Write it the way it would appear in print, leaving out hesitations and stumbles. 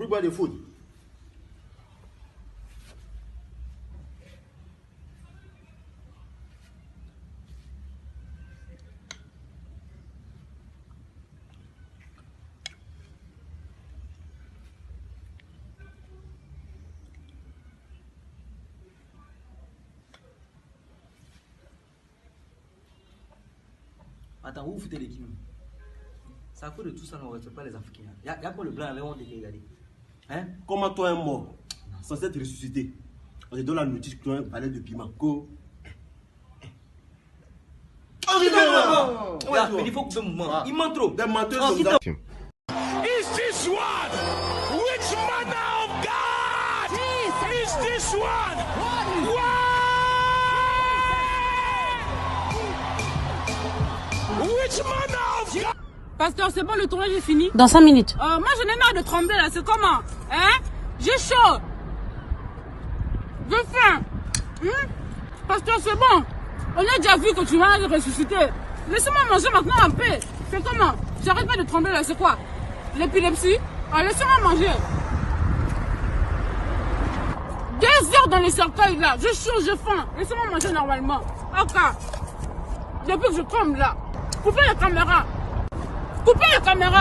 plus boire de foot. Attends, vous foutez les kilos. Ça coûte de tout ça, on ne respecte pas les Africains. Il y a pas le blanc avec honte de regarder. Hein? Comment toi, un mort, censé être ressuscité, on te donne la notice que tu as un palais de piment. Mais il faut couper le mouvement. Il ment trop. Des menteurs comme ça. Is this one? Which manner of God is this one? Which manner of God? Pasteur, c'est bon, le tournage est fini. Dans 5 minutes. Moi, j'en ai marre de trembler là, c'est comment? Hein? J'ai chaud. J'ai faim. Pasteur, c'est bon. On a déjà vu que tu vas ressusciter. Laissez-moi manger maintenant en paix. C'est comment? J'arrête pas de trembler là, c'est quoi? L'épilepsie? Laissez-moi manger. 2 heures dans les cercueils là. Je chaud, j'ai faim. Laissez-moi manger normalement. Ok. Depuis que je tremble là. Coupez la caméra. Coupez la caméra.